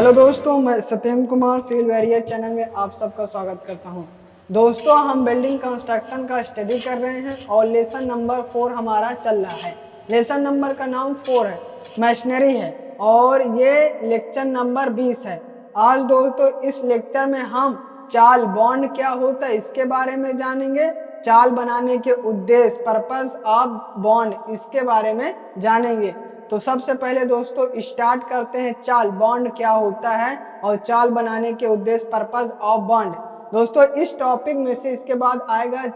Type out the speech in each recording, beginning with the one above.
Hello दोस्तों, मैं Satyendra Kumar civil warrior channel में आप सबका स्वागत करता हूं। दोस्तों, हम बिल्डिंग कंस्ट्रक्शन का स्टडी कर रहे हैं और लेसन नंबर 4 हमारा चल रहा है। लेसन नंबर का नाम 4 है, मैशनरी है और ये लेक्चर नंबर 20 है। आज दोस्तों इस लेक्चर में हम चाल बॉन्ड क्या होता है इसके बारे में जानेंगे, चाल बनाने के उद्देश्य पर्पस ऑफ बॉन्ड इसके बारे में जानेंगे। तो सबसे पहले दोस्तों स्टार्ट करते हैं, चाल बॉन्ड क्या होता है और चाल बनाने के उद्देश्य पर्पस ऑफ बॉन्ड। दोस्तों इस टॉपिक में से इसके बाद आएगा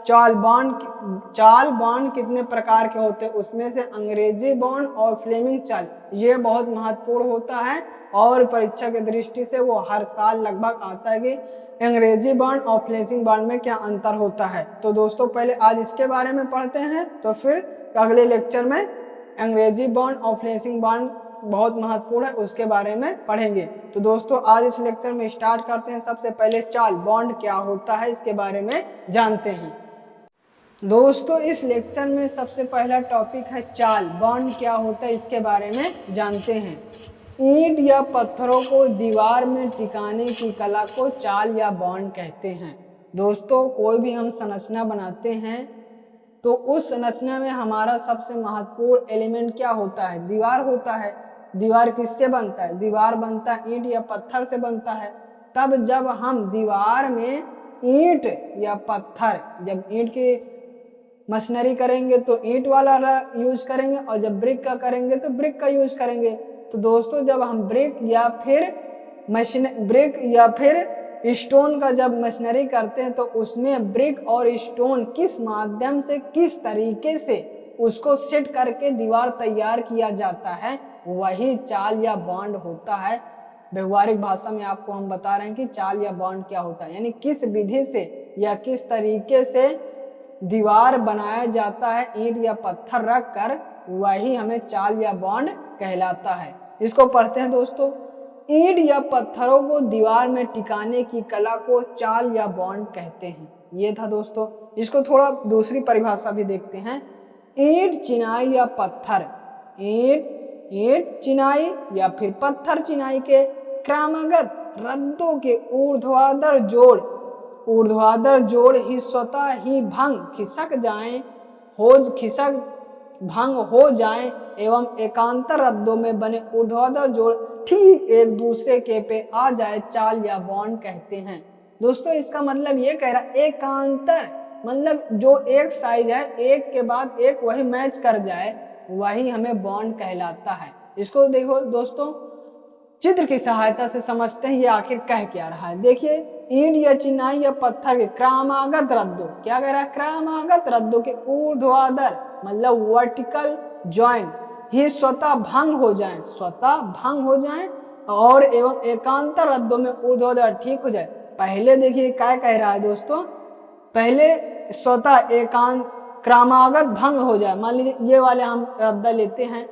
चाल बॉन्ड कितने प्रकार के होते हैं, उसमें से अंग्रेजी बॉन्ड और फ्लेमिंग चाल ये बहुत महत्वपूर्ण होता है और परीक्षा की दृष्टि से वो हर साल लगभग आता है कि अंग्रेजी बॉन्ड और फ्लेमिंग बॉन्ड में क्या अंतर होता है। तो दोस्तों पहले आज इसके बारे में पढ़ते हैं, तो फिर अगले लेक्चर में अंग्रेजी बॉन्ड और फ्लेमिंग बॉन्ड बहुत महत्वपूर्ण है उसके बारे में पढ़ेंगे। तो दोस्तों आज इस लेक्चर में स्टार्ट करते हैं। सबसे पहले चाल बॉन्ड क्या होता है इसके बारे में जानते हैं। दोस्तों इस लेक्चर में सबसे पहला टॉपिक है चाल बॉन्ड क्या होता है इसके बारे में जानते हैं। ईंट या पत्थरों को दीवार में टिकाने की कला को चाल या बॉन्ड कहते हैं। दोस्तों कोई भी हम संरचना बनाते हैं तो उस संरचना में हमारा सबसे महत्वपूर्ण एलिमेंट क्या होता है, दीवार होता है। दीवार किससे बनता है, दीवार बनता है ईंट या पत्थर से बनता है। तब जब हम दीवार में ईंट या पत्थर, जब ईंट की मशीनरी करेंगे तो ईंट वाला यूज करेंगे और जब ब्रिक का करेंगे तो ब्रिक का यूज करेंगे। तो दोस्तों जब हम ब्रिक या फिर स्टोन का जब मशीनरी करते हैं तो उसमें ब्रिक और स्टोन किस माध्यम से किस तरीके से उसको सेट करके दीवार तैयार किया जाता है वही चाल या बॉन्ड होता है। व्यवहारिक भाषा में आपको हम बता रहे हैं कि चाल या बॉन्ड क्या होता है, यानी किस विधि से या किस तरीके से दीवार बनाया जाता है ईंट या पत्थर रख कर, वही हमें चाल या बॉन्ड कहलाता है। इसको पढ़ते हैं दोस्तों। ईंट या पत्थरों को दीवार में टिकाने की कला को चाल या बॉन्ड कहते हैं। ये था दोस्तों। इसको थोड़ा दूसरी परिभाषा भी देखते हैं। ईंट चिनाई या पत्थर, ईंट चिनाई या फिर पत्थर चिनाई के क्रमागत रद्दों के ऊर्ध्वाधर जोड़ ही स्वतः ही भंग हो जाए एवं एकांतर रद्दों में बने ऊर्ध्वाधर जोड़ ठीक एक दूसरे के पे आ जाए, चाल या बॉन्ड कहते हैं। दोस्तों इसका मतलब ये कह रहा है एकांतर मतलब जो एक साइज है एक के बाद एक वही मैच कर जाए वही हमें बॉन्ड कहलाता है। इसको देखो दोस्तों, चित्र की सहायता से समझते हैं ये आखिर कह क्या रहा है। देखिए ईंट या चिनाई या पत्थर के क्रमागत रद्दों, क्या कह रहा है, क्रमागत रद्दों के ऊर्ध्वाधर मतलब वर्टिकल जॉइंट ही स्वतः भंग हो जाए और एवं एकांतर रद्दों में ऊर्ध्वाधर ठीक हो जाए। पहले देखिए क्या कह रहा है दोस्तों, पहले स्वतः एकांत क्रमागत भंग हो जाए। मान लीजिए ये वाले हम रद्दा लेते हैं,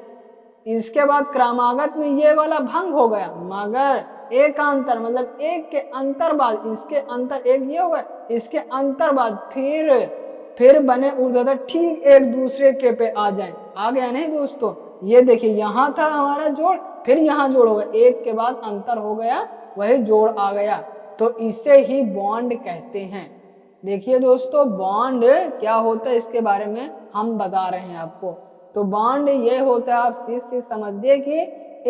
इसके बाद क्रमागत में ये वाला भंग हो गया, मगर एकांतर मतलब एक के अंतर बाद इसके अंतर एक ये होगा, इसके अंतर बाद फिर बने ऊर्ध्वाधर ठीक एक दूसरे के पे आ जाए। आ गया नहीं दोस्तों, ये देखिए यहाँ था हमारा जोड़, फिर यहाँ जोड़ होगा, एक के बाद अंतर हो गया वही जोड़ आ गया, तो इसे ही बॉन्ड कहते हैं। देखिए दोस्तों बॉन्ड क्या होता है इसके बारे में हम बता रहे हैं आपको। तो बॉन्ड ये होता है, आप सीधे समझिए कि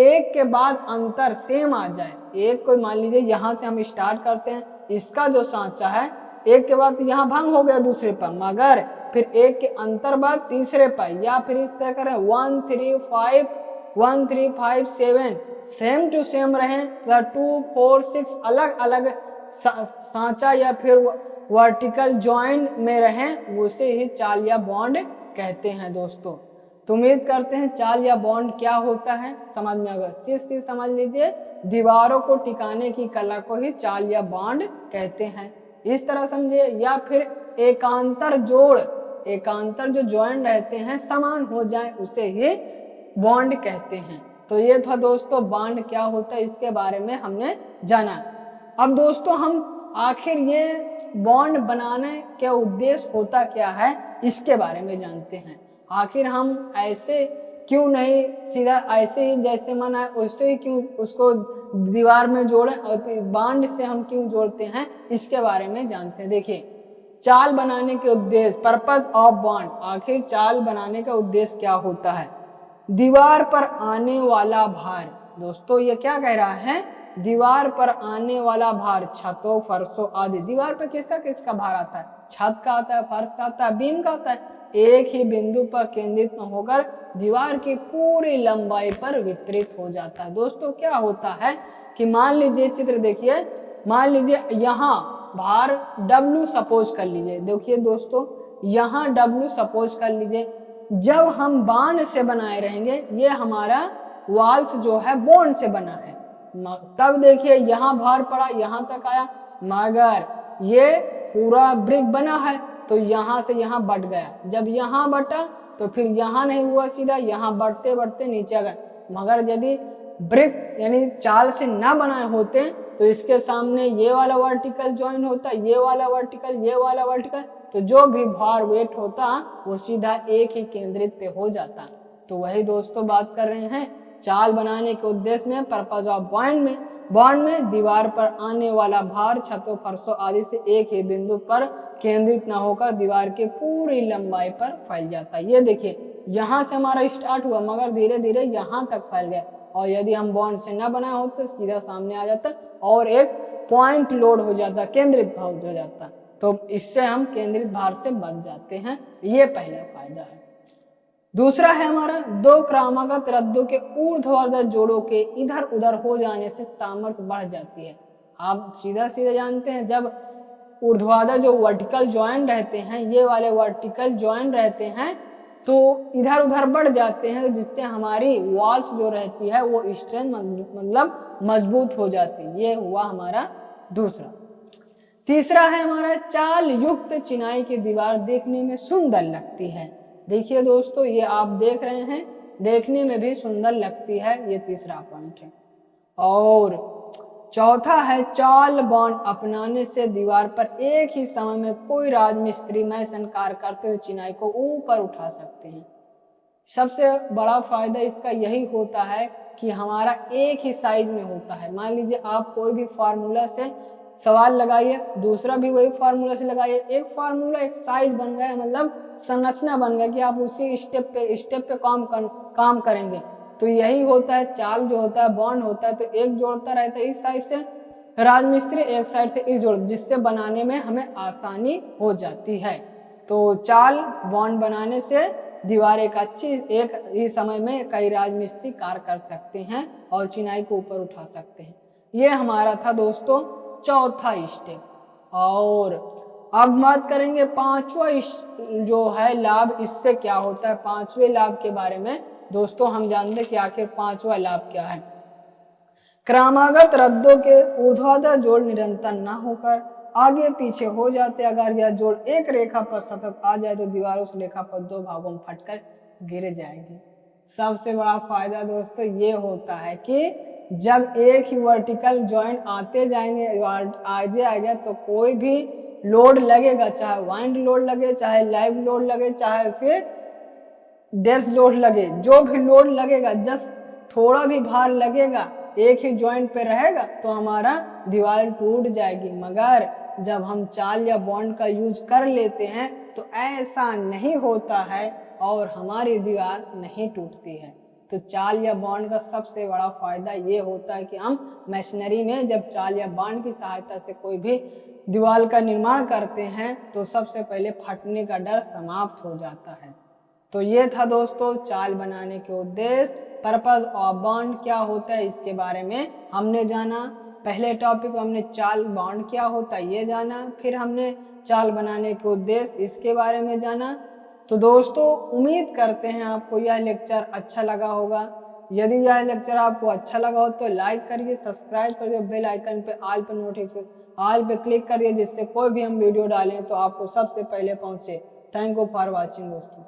एक के बाद अंतर सेम आ जाए। एक को मान लीजिए यहाँ से हम स्टार्ट करते हैं, इसका जो सांचा है एक के बाद तो यहाँ भंग हो गया दूसरे पर, मगर फिर एक के अंतर बाद तीसरे पर, या फिर इस तरह करें 1 3 5 7 सेम टू सेम रहे, 2 4 6 अलग अलग सांचा या फिर वर्टिकल जॉइंट में रहें, उसे ही चाल या बॉन्ड कहते हैं। दोस्तों तो उम्मीद करते हैं चाल या बॉन्ड क्या होता है समझ में अगर सीधे समझ लीजिए, दीवारों को टिकाने की कला को ही चाल या बॉन्ड कहते हैं, इस तरह समझिए। या फिर एकांतर जो जॉइंट रहते हैं समान हो जाए उसे ही बॉन्ड कहते हैं। तो ये था दोस्तों बॉन्ड क्या होता है इसके बारे में हमने जाना। अब दोस्तों हम आखिर ये बॉन्ड बनाने का उद्देश्य होता क्या है इसके बारे में जानते हैं। आखिर हम ऐसे क्यों नहीं सीधा ऐसे ही जैसे मना है उससे ही क्यों उसको दीवार में जोड़े और बांड से हम क्यों जोड़ते हैं, इसके बारे में जानते हैं। देखिए चाल बनाने के उद्देश्य, पर्पस ऑफ बॉन्ड, आखिर चाल बनाने का उद्देश्य क्या होता है। दीवार पर आने वाला भार, दोस्तों ये क्या कह रहा है, दीवार पर आने वाला भार छतों फर्शों आदि, दीवार पर किसका किसका भार आता है, छत का आता है, फर्श का आता है, बीम का आता है, एक ही बिंदु पर केंद्रित न होकर दीवार की पूरी लंबाई पर वितरित हो जाता है। दोस्तों क्या होता है कि मान लीजिए चित्र देखिए, मान लीजिए यहाँ भार W सपोज कर लीजिए, देखिए दोस्तों यहाँ W सपोज कर लीजिए, जब हम बांड से बनाए रहेंगे, ये हमारा वाल्स जो है बॉन्ड से बना है, तब देखिए यहाँ भार पड़ा यहाँ तक आया, मगर ये पूरा ब्रिक बना है तो यहाँ से यहाँ बढ़ गया, जब यहाँ बटा तो फिर यहाँ नहीं हुआ सीधा, यहाँ बढ़ते बढ़ते नीचे आ गए। मगर यदि ब्रिक यानी चाल से ना बनाए होते तो इसके सामने ये वाला वर्टिकल ज्वाइन होता, ये वाला वर्टिकल, ये वाला वर्टिकल, तो जो भी भार वेट होता वो सीधा एक ही केंद्रित पे हो जाता। तो वही दोस्तों बात कर रहे हैं, चाल बनाने के उद्देश्य में, पर्पस ऑफ बॉन्ड में दीवार पर आने वाला भार छतों फर्शों आदि से एक ही बिंदु पर केंद्रित न होकर दीवार की पूरी लंबाई पर फैल जाता है। ये देखिए यहाँ से हमारा स्टार्ट हुआ मगर धीरे धीरे यहाँ तक फैल गया, और यदि हम बॉन्ड से न बनाए होते तो सीधा सामने आ जाता और एक पॉइंट लोड हो जाता, केंद्रित भार हो जाता, तो इससे हम केंद्रित भार से बच जाते हैं। ये पहला फायदा है। दूसरा है हमारा, दो क्रमागत रद्दों के ऊर्ध्वाधर जोड़ों के इधर उधर हो जाने से सामर्थ्य बढ़ जाती है। आप सीधा सीधा जानते हैं, जब ऊर्ध्वाधर जो वर्टिकल जॉइंट रहते हैं, ये वाले वर्टिकल जॉइंट रहते हैं तो इधर उधर बढ़ जाते हैं, जिससे हमारी वॉल्स जो रहती है वो स्ट्रेंथ मतलब मजबूत हो जाती है। ये हुआ हमारा दूसरा। तीसरा है हमारा, चाल युक्त चिनाई की दीवार देखने में सुंदर लगती है। देखिए दोस्तों ये आप देख रहे हैं, देखने में भी सुंदर लगती है, ये तीसरा पॉइंट है। और चौथा है, चाल बॉन्ड अपनाने से दीवार पर एक ही समय में कोई राजमिस्त्री मैसन कार्य करते हुए चिनाई को ऊपर उठा सकते हैं। सबसे बड़ा फायदा इसका यही होता है कि हमारा एक ही साइज में होता है। मान लीजिए आप कोई भी फार्मूला से सवाल लगाइए, दूसरा भी वही फार्मूला से लगाइए, एक फार्मूला एक साइज बन गया, मतलब संरचना बन गया कि आप उसी स्टेप पे काम करेंगे। तो यही होता है, चाल जो होता है, बॉन्ड होता है, तो एक जोड़ता रहता है इस साइड से राजमिस्त्री, एक साइड से इस जोड़, जिससे बनाने में हमें आसानी हो जाती है। तो चाल बॉन्ड बनाने से दीवार एक ही समय में कई राजमिस्त्री कार्य कर सकते हैं और चिनाई को ऊपर उठा सकते हैं। ये हमारा था दोस्तों चौथा स्टेप। और अब बात करेंगे पांचवा जो है लाभ, इससे क्या होता है। पांचवें लाभ के बारे में दोस्तों हम जानते कि आखिर पांचवा लाभ क्या है। क्रमागत रद्दों के ऊर्ध्वाधर जोड़ निरंतर न होकर आगे पीछे हो जाते, अगर यह जोड़ एक रेखा पर सतत आ जाए तो दीवार उस रेखा पर दो भागों में फटकर गिर जाएगी। सबसे बड़ा फायदा दोस्तों ये होता है कि जब एक ही वर्टिकल जॉइंट आते जाएंगे, आगे आएगा, तो कोई भी लोड लगेगा, चाहे वाइंड लोड लगे, चाहे लाइव लोड लगे, चाहे फिर डेप्थ लोड लगे, जो भी लोड लगेगा, जस्ट थोड़ा भी भार लगेगा, एक ही जॉइंट पे रहेगा तो हमारा दीवार टूट जाएगी। मगर जब हम चाल या बॉन्ड का यूज कर लेते हैं तो ऐसा नहीं होता है और हमारी दीवार नहीं टूटती है। तो चाल या बॉन्ड का सबसे बड़ा फायदा ये होता है कि हम मशीनरी में जब चाल या बॉन्ड की सहायता से कोई भी दीवार का निर्माण करते हैं तो सबसे पहले फटने का डर समाप्त हो जाता है। तो ये था दोस्तों चाल बनाने के उद्देश्य, पर्पस ऑफ बॉन्ड क्या होता है इसके बारे में हमने जाना। पहले टॉपिक में हमने चाल बॉन्ड क्या होता है ये जाना, फिर हमने चाल बनाने के उद्देश्य इसके बारे में जाना। तो दोस्तों उम्मीद करते हैं आपको यह लेक्चर अच्छा लगा होगा। यदि यह लेक्चर आपको अच्छा लगा हो तो लाइक करिए, सब्सक्राइब करिए, बेल आइकन पे ऑल पे क्लिक करिए, जिससे कोई भी हम वीडियो डालें तो आपको सबसे पहले पहुंचे। थैंक यू फॉर वॉचिंग दोस्तों।